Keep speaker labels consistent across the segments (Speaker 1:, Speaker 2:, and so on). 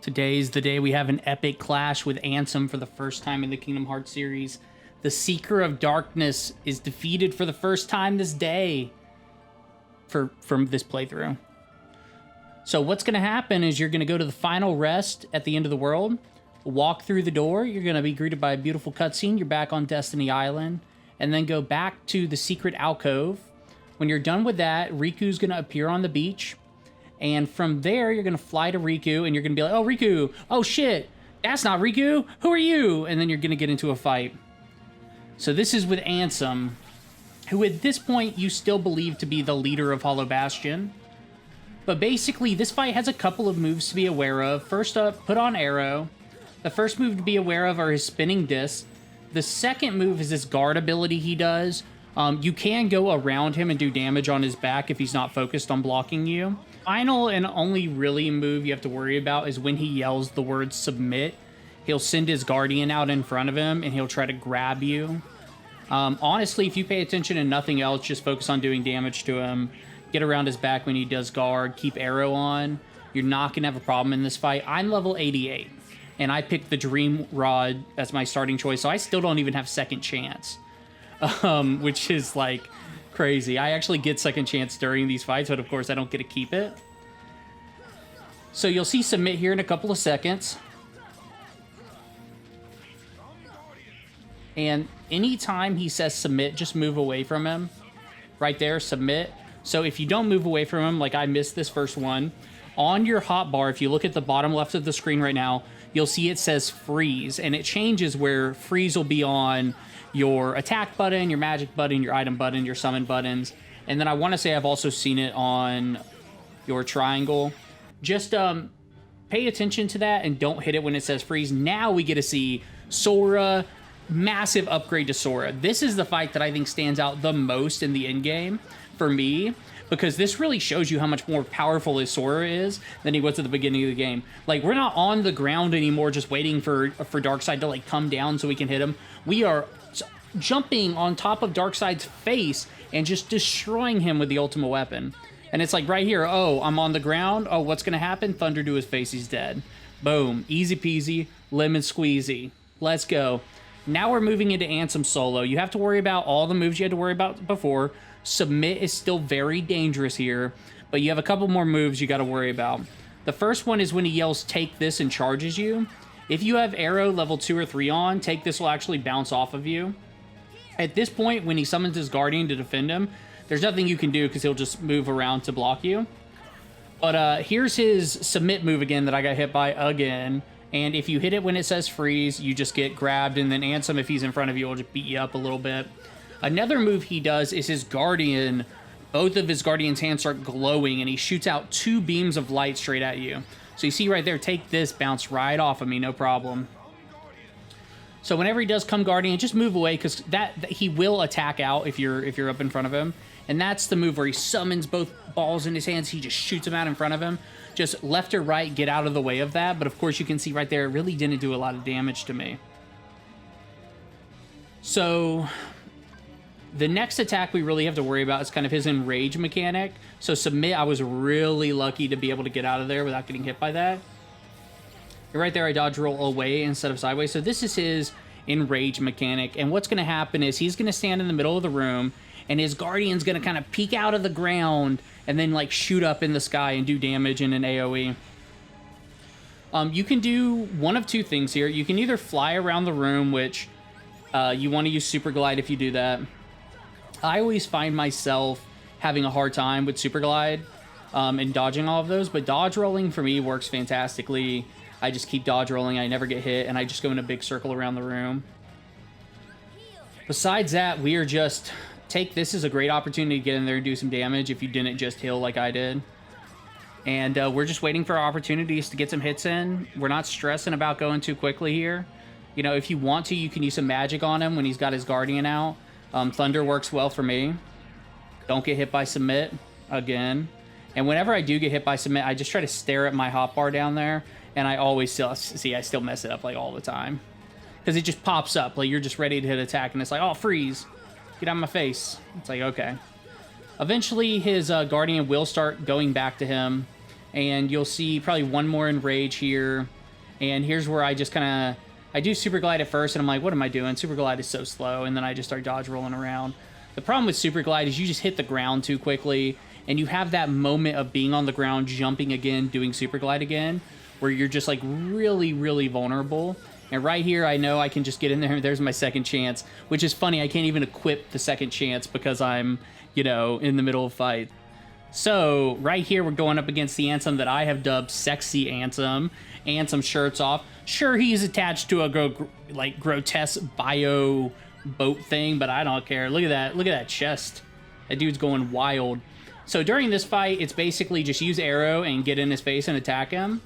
Speaker 1: Today's the day we have an epic clash with Ansem for the first time in the Kingdom Hearts series. The Seeker of Darkness is defeated for the first time this day from this playthrough. So what's going to happen is you're going to go to the final rest at the end of the world, walk through the door, you're going to be greeted by a beautiful cutscene, you're back on Destiny Island, and then go back to the secret alcove. When you're done with that, Riku's going to appear on the beach. And from there, you're going to fly to Riku, and you're going to be like, oh, Riku, oh, shit, that's not Riku, who are you? And then you're going to get into a fight. So this is with Ansem, who at this point you still believe to be the leader of Hollow Bastion. But basically, this fight has a couple of moves to be aware of. First up, put on Arrow. The first move to be aware of are his spinning discs. The second move is this guard ability he does. You can go around him and do damage on his back if he's not focused on blocking you. Final and only really move you have to worry about is when he yells the word submit. He'll send his guardian out in front of him and he'll try to grab you. Honestly, if you pay attention and nothing else, just focus on doing damage to him. Get around his back when he does guard. Keep Arrow on. You're not going to have a problem in this fight. I'm level 88 and I picked the Dream Rod as my starting choice, so I still don't even have second chance, which is like crazy. I actually get second chance during these fights, but of course I don't get to keep it. So you'll see submit here in a couple of seconds. And anytime he says submit, just move away from him. Right there, submit. So if you don't move away from him, like I missed this first one, on your hotbar, if you look at the bottom left of the screen right now, you'll see it says freeze, and it changes where freeze will be on your attack button, your magic button, your item button, your summon buttons. And then I want to say I've also seen it on your triangle. Just pay attention to that and don't hit it when it says freeze. Now we get to see Sora. Massive upgrade to Sora. This is the fight that I think stands out the most in the end game for me, because this really shows you how much more powerful his Sora is than he was at the beginning of the game. Like, we're not on the ground anymore just waiting for Darkside to like come down so we can hit him. We are jumping on top of Darkside's face and just destroying him with the ultimate weapon. And it's like right here, oh, I'm on the ground. Oh, what's going to happen? Thunder to his face, he's dead. Boom. Easy peasy, lemon squeezy. Let's go. Now we're moving into Ansem solo. You have to worry about all the moves you had to worry about before. Submit is still very dangerous here, but you have a couple more moves you got to worry about. The first one is when he yells, take this, and charges you. If you have Arrow level 2 or 3 on, take this will actually bounce off of you. At this point, when he summons his Guardian to defend him, there's nothing you can do because he'll just move around to block you. But here's his submit move again that I got hit by again. And if you hit it when it says freeze, you just get grabbed, and then Ansem, if he's in front of you, will just beat you up a little bit. Another move he does is his Guardian. Both of his Guardian's hands start glowing, and he shoots out 2 beams of light straight at you. So you see right there, take this, bounce right off of me, no problem. So whenever he does come Guardian, just move away, because that he will attack out if you're up in front of him. And that's the move where he summons both balls in his hands. He just shoots them out in front of him. Just left or right, get out of the way of that. But of course, you can see right there, it really didn't do a lot of damage to me. So the next attack we really have to worry about is kind of his enrage mechanic. So submit, I was really lucky to be able to get out of there without getting hit by that. Right there, I dodge roll away instead of sideways. So this is his enrage mechanic. And what's going to happen is he's going to stand in the middle of the room, and his Guardian's going to kind of peek out of the ground and then like shoot up in the sky and do damage in an AoE. You can do one of 2 things here. You can either fly around the room, which you want to use Super Glide if you do that. I always find myself having a hard time with Super Glide and dodging all of those, but dodge rolling for me works fantastically. I just keep dodge rolling, I never get hit, and I just go in a big circle around the room. Besides that, we are just... Take this as a great opportunity to get in there and do some damage if you didn't just heal like I did. And we're just waiting for opportunities to get some hits in. We're not stressing about going too quickly here. You know, if you want to, you can use some magic on him when he's got his Guardian out. Thunder works well for me. Don't get hit by submit again. And whenever I do get hit by submit, I just try to stare at my hotbar down there. And I always still mess it up like all the time. Because it just pops up. Like you're just ready to hit attack and it's like, oh, freeze. Get out of my face. It's like, okay. Eventually, his Guardian will start going back to him, And you'll see probably one more enrage here. And here's where I just kind of, I do super glide at first, and I'm like, what am I doing? Super glide is so slow, and then I just start dodge rolling around. The problem with super glide is you just hit the ground too quickly, and you have that moment of being on the ground, jumping again, doing super glide again, where you're just like really, really vulnerable. And right here, I know I can just get in there, and there's my second chance, which is funny. I can't even equip the second chance because I'm, you know, in the middle of fight. So right here, we're going up against the Ansem that I have dubbed Sexy Ansem. Ansem shirts off. Sure, he's attached to a grotesque bio boat thing, but I don't care. Look at that. Look at that chest. That dude's going wild. So during this fight, it's basically just use arrow and get in his face and attack him.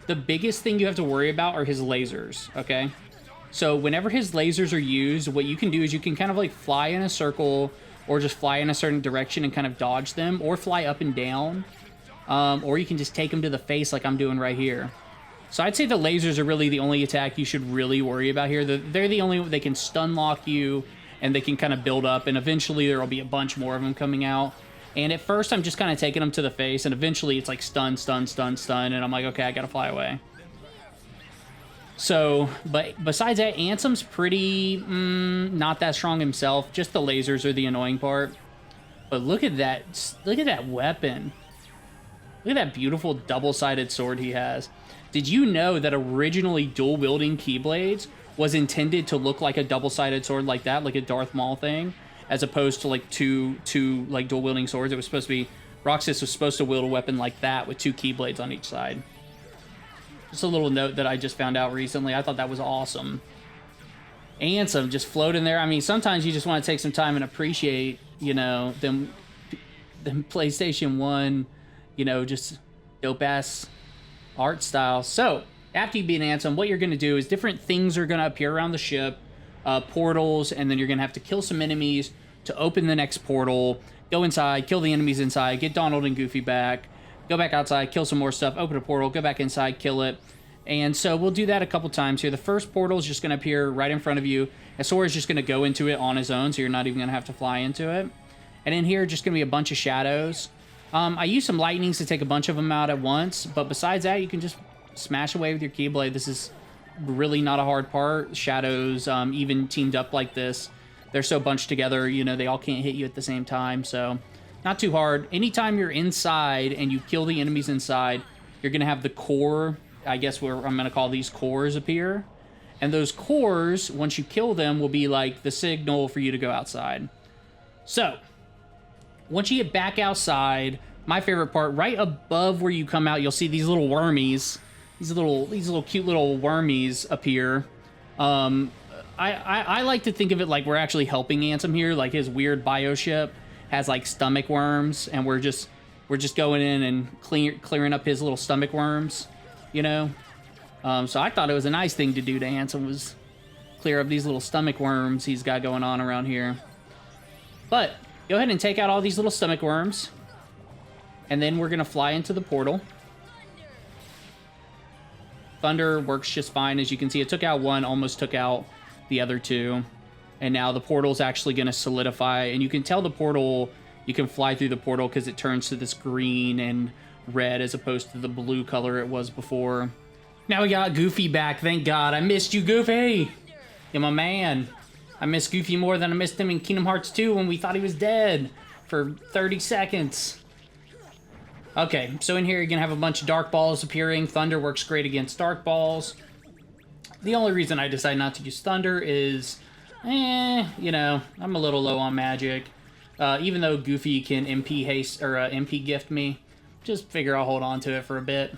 Speaker 1: The biggest thing you have to worry about are his lasers, okay? So whenever his lasers are used, what you can do is you can kind of like fly in a circle or just fly in a certain direction and kind of dodge them, or fly up and down, or you can just take them to the face like I'm doing right here. So I'd say the lasers are really the only attack you should really worry about here. They're the only, they can stun lock you, and they can kind of build up, and eventually there will be a bunch more of them coming out. And at first I'm just kind of taking them to the face, and eventually it's like stun, stun, stun, stun, and I'm like, okay, I gotta fly away. So, but besides that, Ansem's pretty not that strong himself. Just the lasers are the annoying part. But look at that weapon. Look at that beautiful double-sided sword he has. Did you know that originally dual-wielding Keyblades was intended to look like a double-sided sword like that, like a Darth Maul thing, as opposed to like two like dual-wielding swords? It was supposed to be, Roxas was supposed to wield a weapon like that with 2 Keyblades on each side. Just a little note that I just found out recently. I thought that was awesome. Ansem just floating there. I mean, sometimes you just want to take some time and appreciate, you know, them PlayStation 1, you know, just dope-ass art style. So, after you beat Ansem, what you're going to do is different things are going to appear around the ship, portals, and then you're going to have to kill some enemies to open the next portal, go inside, kill the enemies inside, get Donald and Goofy back, go back outside, kill some more stuff, open a portal, go back inside, kill it. And so we'll do that a couple times here. The first portal is just going to appear right in front of you. And Sora's just going to go into it on his own, so you're not even going to have to fly into it. And in here, just going to be a bunch of shadows. I use some lightnings to take a bunch of them out at once, but besides that, you can just smash away with your Keyblade. This is really not a hard part. Shadows, even teamed up like this, they're so bunched together, you know, they all can't hit you at the same time, so not too hard. Anytime you're inside and you kill the enemies inside, you're going to have the core, I guess I'm going to call these cores, appear. And those cores, once you kill them, will be like the signal for you to go outside. So, once you get back outside, my favorite part, right above where you come out, you'll see these little wormies. These little cute little wormies appear. I like to think of it like we're actually helping Ansem here, like his weird bioship has like stomach worms, and we're just going in and clearing up his little stomach worms, you know. So I thought it was a nice thing to do to Ansem, was clear up these little stomach worms he's got going on around here. But go ahead and take out all these little stomach worms, and then we're gonna fly into the portal. Thunder works just fine. As you can see, it took out one, almost took out the other two. And now the portal's actually going to solidify. And you can tell the portal, you can fly through the portal because it turns to this green and red as opposed to the blue color it was before. Now we got Goofy back, thank God. I missed you, Goofy. You're my man. I miss Goofy more than I missed him in Kingdom Hearts 2 when we thought he was dead for 30 seconds. Okay, so in here you're going to have a bunch of dark balls appearing. Thunder works great against dark balls. The only reason I decided not to use Thunder is, you know, I'm a little low on magic. Even though Goofy can MP haste, or MP gift me, just figure I'll hold on to it for a bit.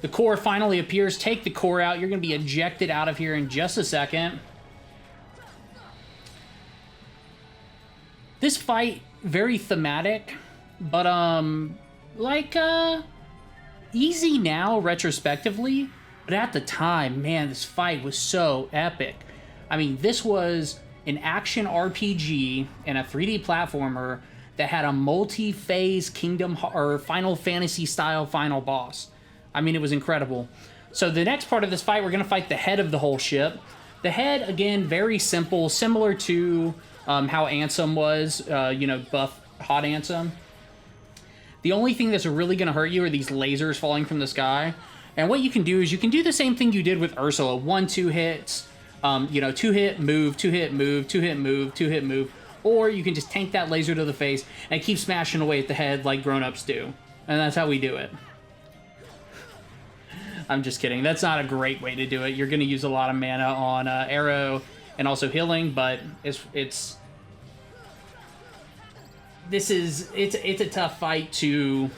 Speaker 1: The core finally appears. Take the core out. You're going to be ejected out of here in just a second. This fight, very thematic, but, easy now, retrospectively, but at the time, man, this fight was so epic. I mean, this was an action RPG and a 3D platformer that had a multi-phase Kingdom or Final Fantasy style final boss. I mean, it was incredible. So the next part of this fight, we're going to fight the head of the whole ship. The head, again, very simple, similar to how Ansem was, you know, buff Hot Ansem. The only thing that's really going to hurt you are these lasers falling from the sky. And what you can do is you can do the same thing you did with Ursula. 1-2 hits, you know, 2-hit, move, 2-hit, move, 2-hit, move, 2-hit, move. Or you can just tank that laser to the face and keep smashing away at the head like grown-ups do. And that's how we do it. I'm just kidding. That's not a great way to do it. You're going to use a lot of mana on arrow and also healing, but it's a tough fight to,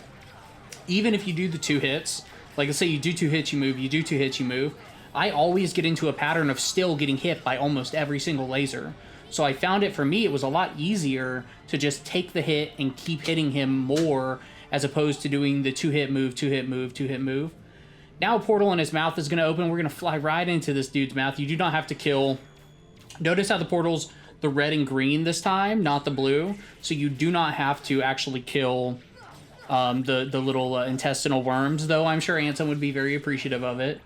Speaker 1: even if you do the 2 hits, like let's say you do 2 hits, you move, you do 2 hits, you move. I always get into a pattern of still getting hit by almost every single laser. So I found it, for me, it was a lot easier to just take the hit and keep hitting him more as opposed to doing the 2-hit move, 2-hit move, 2-hit move. Now a portal in his mouth is going to open. We're going to fly right into this dude's mouth. You do not have to kill. Notice how the portal's the red and green this time, not the blue. So you do not have to actually kill the little intestinal worms, though I'm sure Ansem would be very appreciative of it.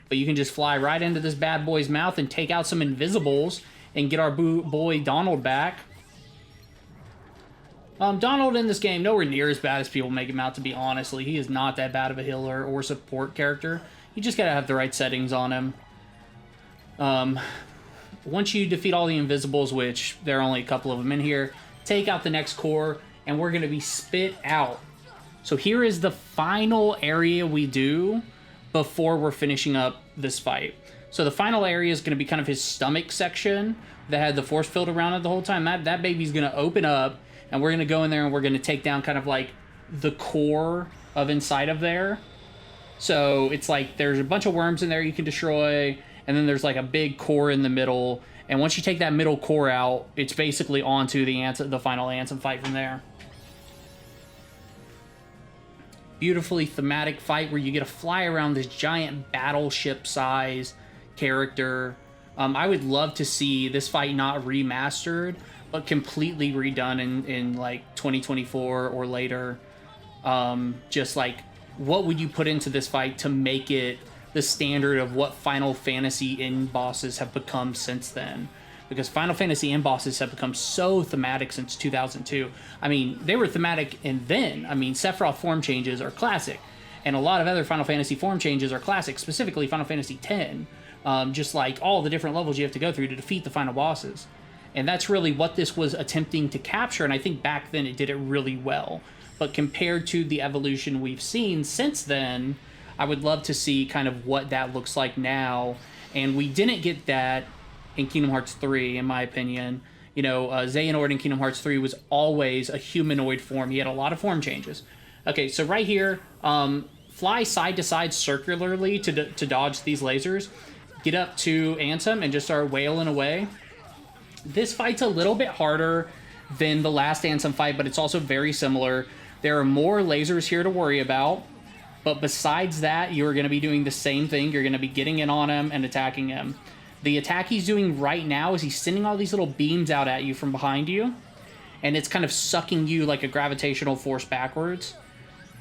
Speaker 1: But you can just fly right into this bad boy's mouth and take out some invisibles and get our boy Donald back. Donald in this game, nowhere near as bad as people make him out to be, honestly. He is not that bad of a healer or support character. You just gotta have the right settings on him. Once you defeat all the invisibles, which there are only a couple of them in here, take out the next core, and we're gonna be spit out. So here is the final area we do before we're finishing up this fight. So the final area is gonna be kind of his stomach section that had the force field around it the whole time. That baby's gonna open up, and we're going to go in there and we're going to take down kind of like the core of inside of there. So it's like there's a bunch of worms in there you can destroy, and then there's like a big core in the middle. And once you take that middle core out, it's basically onto the final Ansem fight from there. Beautifully thematic fight where you get to fly around this giant battleship size character. I would love to see this fight not remastered, but completely redone in like 2024 or later. Just like, what would you put into this fight to make it the standard of what Final Fantasy end bosses have become since then? Because Final Fantasy end bosses have become so thematic since 2002. I mean, they were thematic and then. I mean, Sephiroth form changes are classic, and a lot of other Final Fantasy form changes are classic, specifically Final Fantasy X. Just like all the different levels you have to go through to defeat the final bosses. And that's really what this was attempting to capture, and I think back then it did it really well. But compared to the evolution we've seen since then, I would love to see kind of what that looks like now. And we didn't get that in Kingdom Hearts 3, in my opinion. You know, Xehanort in Kingdom Hearts 3 was always a humanoid form. He had a lot of form changes. Okay, so right here, fly side to side circularly to dodge these lasers. Get up to Ansem and just start wailing away. This fight's a little bit harder than the last Ansem fight, but it's also very similar. There are more lasers here to worry about, but besides that, you're going to be doing the same thing. You're going to be getting in on him and attacking him. The attack he's doing right now is he's sending all these little beams out at you from behind you, and it's kind of sucking you like a gravitational force backwards.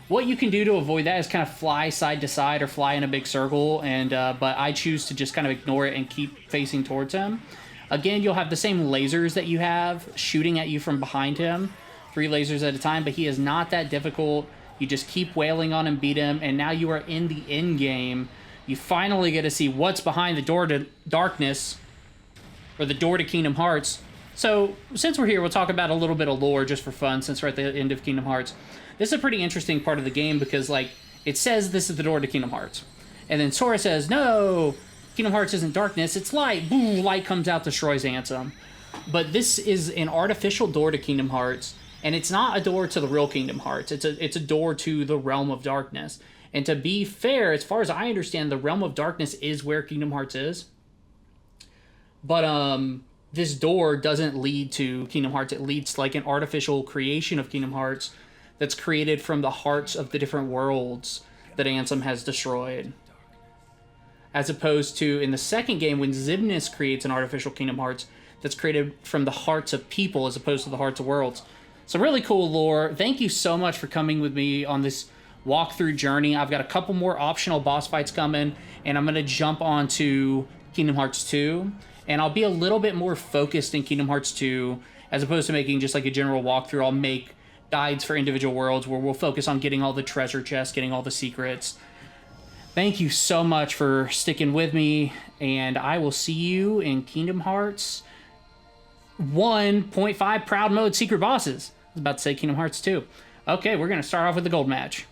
Speaker 1: What you can do to avoid that is kind of fly side to side or fly in a big circle, and but I choose to just kind of ignore it and keep facing towards him. Again, you'll have the same lasers that you have shooting at you from behind him, 3 lasers at a time, but he is not that difficult. You just keep wailing on him, beat him, and now you are in the end game. You finally get to see what's behind the door to darkness, or the door to Kingdom Hearts. So, since we're here, we'll talk about a little bit of lore just for fun, since we're at the end of Kingdom Hearts. This is a pretty interesting part of the game because, like, it says this is the door to Kingdom Hearts. And then Sora says, no, Kingdom Hearts isn't darkness, it's light. Boom, light comes out, destroys Ansem. But this is an artificial door to Kingdom Hearts, and it's not a door to the real Kingdom Hearts. It's a door to the Realm of Darkness. And to be fair, as far as I understand, the Realm of Darkness is where Kingdom Hearts is. But this door doesn't lead to Kingdom Hearts. It leads to like an artificial creation of Kingdom Hearts that's created from the hearts of the different worlds that Ansem has destroyed. As opposed to in the second game when Xemnas creates an artificial Kingdom Hearts that's created from the hearts of people as opposed to the hearts of worlds. So really cool lore. Thank you so much for coming with me on this walkthrough journey. I've got a couple more optional boss fights coming, and I'm going to jump onto Kingdom Hearts 2, and I'll be a little bit more focused in Kingdom Hearts 2 as opposed to making just like a general walkthrough. I'll make guides for individual worlds where we'll focus on getting all the treasure chests, getting all the secrets. Thank you so much for sticking with me, and I will see you in Kingdom Hearts 1.5 Proud Mode Secret Bosses. I was about to say Kingdom Hearts 2. Okay, we're going to start off with the gold match.